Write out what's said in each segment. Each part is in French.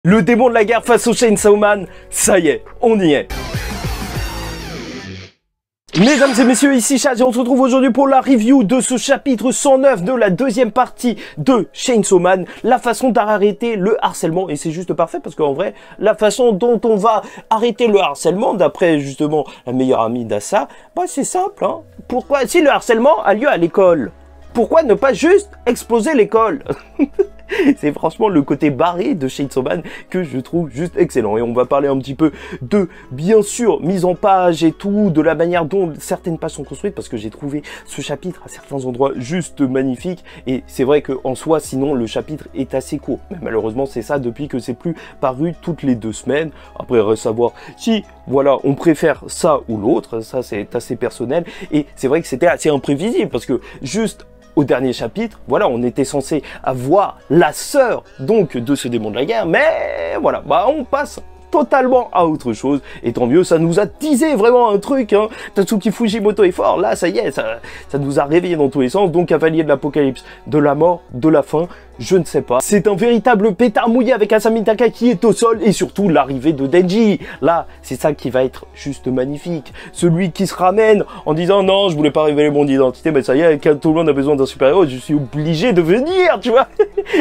Le démon de la guerre face au Chainsaw Man, ça y est, on y est. Mesdames et messieurs, ici Chaz et on se retrouve aujourd'hui pour la review de ce chapitre 109 de la deuxième partie de Chainsaw Man, la façon d'arrêter le harcèlement. Et c'est juste parfait parce qu'en vrai, la façon dont on va arrêter le harcèlement, d'après justement la meilleure amie d'Asa, bah c'est simple. Hein. Pourquoi, si le harcèlement a lieu à l'école, pourquoi ne pas juste exploser l'école? C'est franchement le côté barré de Chainsaw Man que je trouve juste excellent. Et on va parler un petit peu de, bien sûr, mise en page et tout, de la manière dont certaines pages sont construites, parce que j'ai trouvé ce chapitre à certains endroits juste magnifique. Et c'est vrai qu'en soi, sinon, le chapitre est assez court. Mais malheureusement, c'est ça depuis que c'est plus paru toutes les 2 semaines. Après, reste à savoir si, voilà, on préfère ça ou l'autre. Ça, c'est assez personnel. Et c'est vrai que c'était assez imprévisible, parce que juste au dernier chapitre, voilà, on était censé avoir la sœur, donc, de ce démon de la guerre, mais voilà, bah, on passe totalement à autre chose, et tant mieux, ça nous a teasé vraiment un truc, hein. Tatsuki Fujimoto est fort, là, ça y est, ça nous a réveillé dans tous les sens, donc cavalier de l'apocalypse, de la mort, de la fin, je ne sais pas. C'est un véritable pétard mouillé avec Asamitaka qui est au sol, et surtout l'arrivée de Denji. Là, c'est ça qui va être juste magnifique. Celui qui se ramène en disant non, je voulais pas révéler mon identité, mais ça y est, quand tout le monde a besoin d'un super-héros, je suis obligé de venir, tu vois.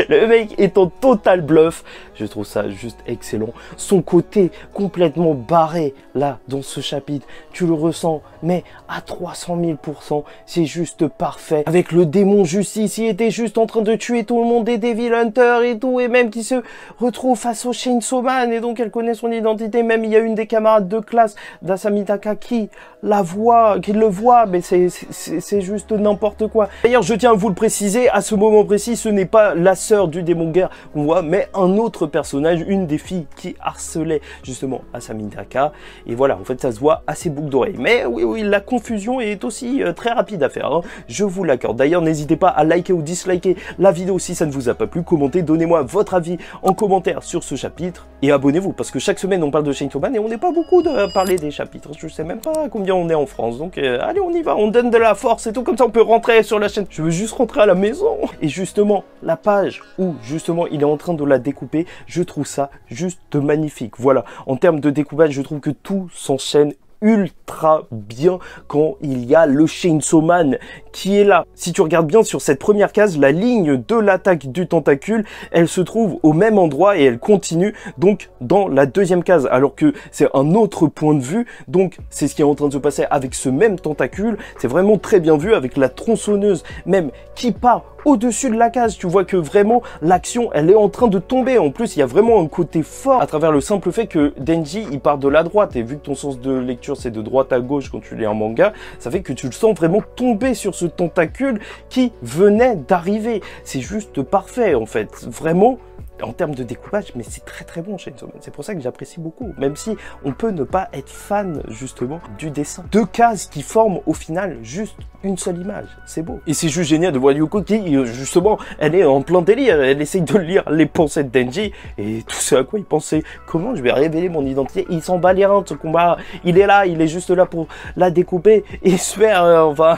Le mec est en total bluff. Je trouve ça juste excellent. Son côté complètement barré, là, dans ce chapitre, tu le ressens, mais à 300 000%, c'est juste parfait. Avec le démon justice, il était juste en train de tuer tout le monde, des Devil Hunter et tout, et même qui se retrouve face au Chainsaw Man, et donc elle connaît son identité. Même il y a une des camarades de classe d'Asamitaka qui la voit, qui le voit, mais c'est juste n'importe quoi. D'ailleurs, je tiens à vous le préciser, à ce moment précis, ce n'est pas la sœur du démon guerre qu'on voit, mais un autre personnage, une des filles qui harcelait justement Asamitaka. Et voilà, en fait, ça se voit à ses boucles d'oreilles. Mais oui, la confusion est aussi très rapide à faire, hein. Je vous l'accorde. D'ailleurs, n'hésitez pas à liker ou disliker la vidéo si ça ne vous a pas plu. Commentez, donnez-moi votre avis en commentaire sur ce chapitre. Et abonnez-vous, parce que chaque semaine, on parle de Chainsaw Man et on n'est pas beaucoup de parler des chapitres. Je sais même pas combien on est en France. Donc, allez, on y va. On donne de la force et tout. Comme ça, on peut rentrer sur la chaîne. Je veux juste rentrer à la maison. Et justement, la page où, justement, il est en train de la découper, je trouve ça juste magnifique. Voilà. En termes de découpage, je trouve que tout s'enchaîne ultra bien quand il y a le Chainsaw Man qui est là. Si tu regardes bien sur cette première case, la ligne de l'attaque du tentacule, elle se trouve au même endroit et elle continue donc dans la deuxième case, alors que c'est un autre point de vue. Donc c'est ce qui est en train de se passer avec ce même tentacule. C'est vraiment très bien vu avec la tronçonneuse même qui part au-dessus de la case. Tu vois que vraiment l'action elle est en train de tomber. En plus il y a vraiment un côté fort à travers le simple fait que Denji il part de la droite, et vu que ton sens de lecture c'est de droite à gauche quand tu lis un manga, ça fait que tu le sens vraiment tomber sur ce tentacule qui venait d'arriver. C'est juste parfait en fait, vraiment. En termes de découpage, mais c'est très bon Chainsaw Man. C'est pour ça que j'apprécie beaucoup, même si on peut ne pas être fan justement du dessin. 2 cases qui forment au final juste une seule image, c'est beau. Et c'est juste génial de voir Yuko qui justement, elle est en plein délire, elle essaye de lire les pensées de Denji, et tout ce à quoi il pensait, comment je vais révéler mon identité. Il s'en bat les reins de ce combat, il est là, il est juste là pour la découper, et se faire, enfin...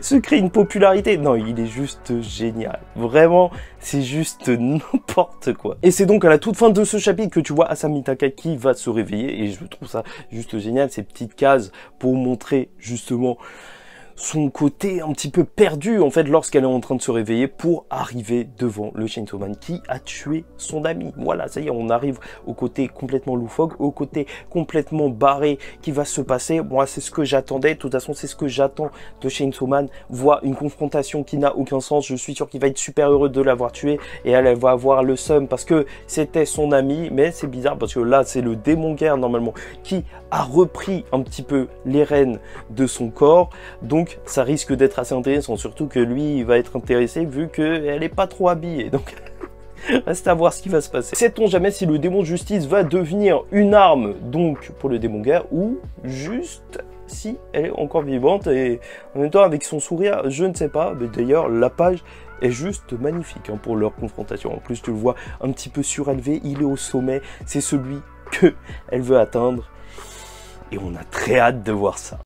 se crée une popularité. Non, il est juste génial. Vraiment, c'est juste n'importe quoi. Et c'est donc à la toute fin de ce chapitre que tu vois Asamitaka qui va se réveiller. Et je trouve ça juste génial, ces petites cases pour montrer justement son côté un petit peu perdu en fait lorsqu'elle est en train de se réveiller pour arriver devant le Chainsaw Man qui a tué son ami. Voilà, ça y est, on arrive au côté complètement loufoque, au côté complètement barré qui va se passer. Moi, c'est ce que j'attendais. De toute façon, c'est ce que j'attends de Chainsaw Man. Voir une confrontation qui n'a aucun sens. Je suis sûr qu'il va être super heureux de l'avoir tué et elle va avoir le seum parce que c'était son ami. Mais c'est bizarre parce que là, c'est le démon guerre normalement qui a repris un petit peu les rênes de son corps. Donc ça risque d'être assez intéressant, surtout que lui il va être intéressé vu qu'elle est pas trop habillée, donc reste à voir ce qui va se passer. Sait-on jamais si le démon justice va devenir une arme donc pour le démon guerre, ou juste si elle est encore vivante et en même temps avec son sourire, je ne sais pas. Mais d'ailleurs la page est juste magnifique hein, pour leur confrontation. En plus tu le vois un petit peu surélevé, il est au sommet, c'est celui que elle veut atteindre et on a très hâte de voir ça.